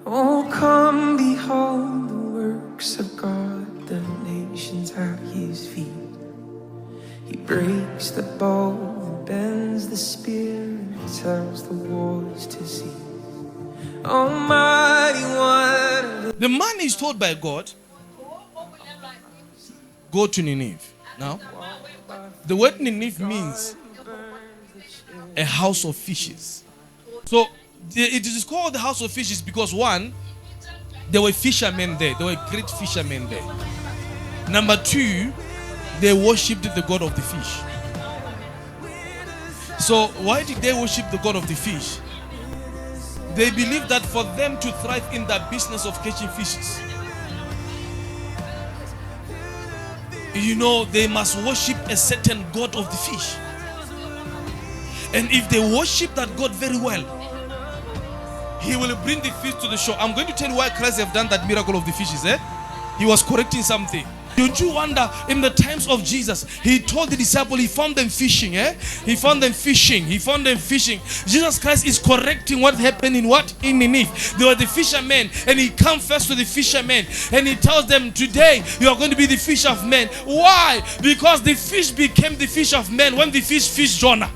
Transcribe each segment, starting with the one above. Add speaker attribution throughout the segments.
Speaker 1: Oh, come behold the works of God, the nations at his feet. He breaks the bow and bends the spear, tells the wars to cease. Almighty One.
Speaker 2: The man is told by God, go to Nineveh. Now, the word Nineveh means a house of fishes. So, it is called the house of fishes because one, there were fishermen there. There were great fishermen there. Number two, they worshipped the god of the fish. So, why did they worship the god of the fish? They believed that for them to thrive in that business of catching fishes, they must worship a certain god of the fish. And if they worship that God very well, he will bring the fish to the shore. I'm going to tell you why Christ have done that miracle of the fishes. He was correcting something. Don't you wonder, in the times of Jesus, he told the disciples, he found them fishing. He found them fishing. Jesus Christ is correcting what happened in Nineveh. They were the fishermen, and he comes first to the fishermen, and he tells them, today you are going to be the fish of men. Why? Because the fish became the fish of men when the fish fished Jonah.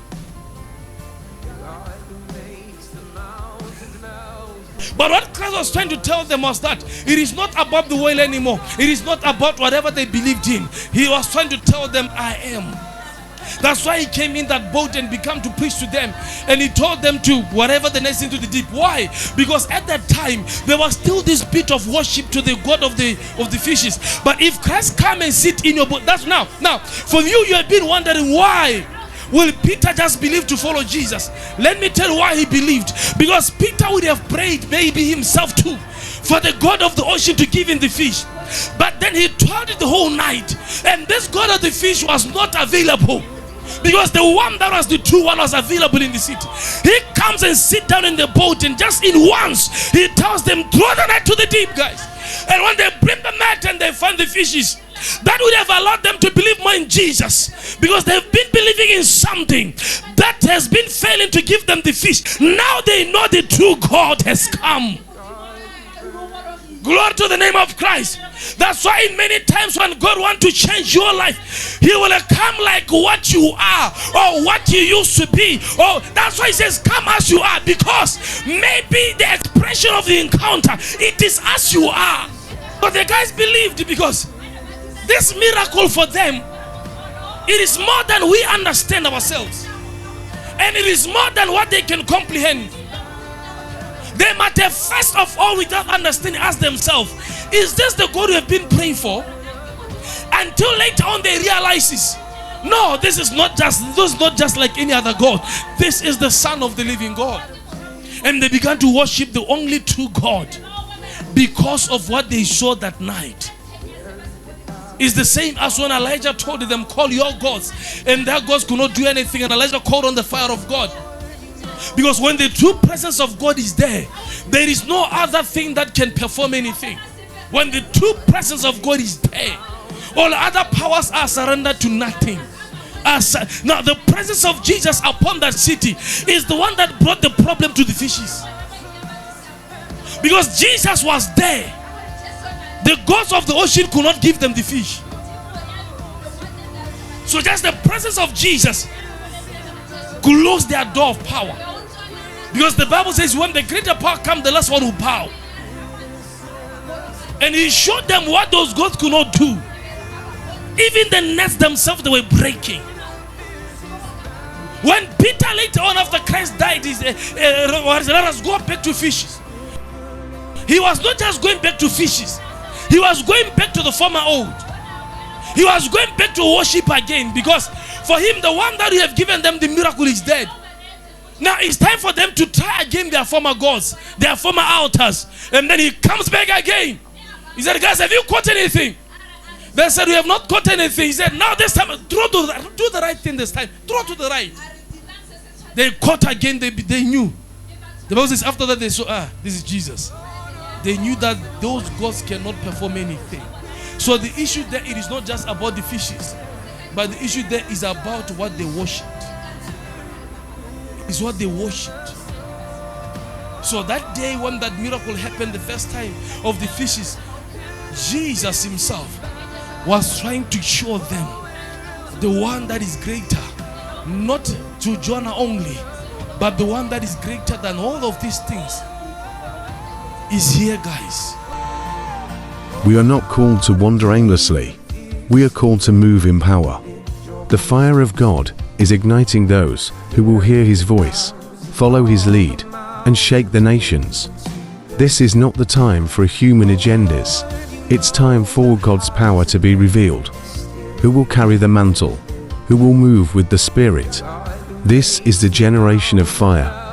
Speaker 2: But what Christ was trying to tell them was that it is not about the whale anymore. It is not about whatever they believed in. He was trying to tell them, I am. That's why he came in that boat and began to preach to them. And he told them to whatever the next into the deep. Why? Because at that time, there was still this bit of worship to the god of the fishes. But if Christ come and sit in your boat, that's now. Now, for you have been wondering why. Will Peter just believe to follow Jesus? Let me tell you why he believed. Because Peter would have prayed maybe himself too for the God of the ocean to give him the fish. But then he tried it the whole night, and this God of the fish was not available. Because the one that was the true one was available in the city. He comes and sits down in the boat, and just in once he tells them, throw the net to the deep, guys. And when they bring the net and they find the fishes, that would have allowed them to believe more in Jesus, because they've been believing in something that has been failing to give them the fish. Now they know the true God has come. Glory to the name of Christ. That's why in many times when God wants to change your life, he will come like what you are or what you used to be. Oh, that's why he says come as you are, because maybe the expression of the encounter, it is as you are. But the guys believed, because this miracle for them, it is more than we understand ourselves, and it is more than what they can comprehend. They might have first of all, without understanding, asked themselves, is this the God we have been praying for? Until later on they realize, no, this is not just like any other God. This is the Son of the living God. And they began to worship the only true God because of what they saw that night. It's the same as when Elijah told them, call your gods, and their gods could not do anything, and Elijah called on the fire of God. Because when the true presence of God is there, there is no other thing that can perform anything. When the true presence of God is there, all other powers are surrendered to nothing. Now the presence of Jesus upon that city is the one that brought the problem to the fishes. Because Jesus was there, the gods of the ocean could not give them the fish. So just the presence of Jesus could close their door of power. Because the Bible says when the greater power comes, the last one will bow. And he showed them what those gods could not do. Even the nets themselves, they were breaking. When Peter later on, after Christ died, he said, let us go back to fishes. He was not just going back to fishes. He was going back to the former old. He was going back to worship again, because for him, the one that he have given them the miracle is dead. Now it's time for them to try again their former gods, their former altars. And then he comes back again. He said, guys, have you caught anything? They said, we have not caught anything. He said, now this time, do the right thing this time. Throw to the right. They caught again. They knew. The Bible says after that they saw, this is Jesus. They knew that those gods cannot perform anything. So the issue there, it is not just about the fishes, but the issue there is about what they worshipped. It's what they worshipped. So that day when that miracle happened the first time of the fishes, Jesus himself was trying to show them the one that is greater, not to Jonah only, but the one that is greater than all of these things is here, guys.
Speaker 3: We are not called to wander aimlessly. We are called to move in power. The fire of God is igniting those who will hear his voice, follow his lead, and shake the nations. This is not the time for human agendas. It's time for God's power to be revealed. Who will carry the mantle? Who will move with the Spirit? This is the generation of fire.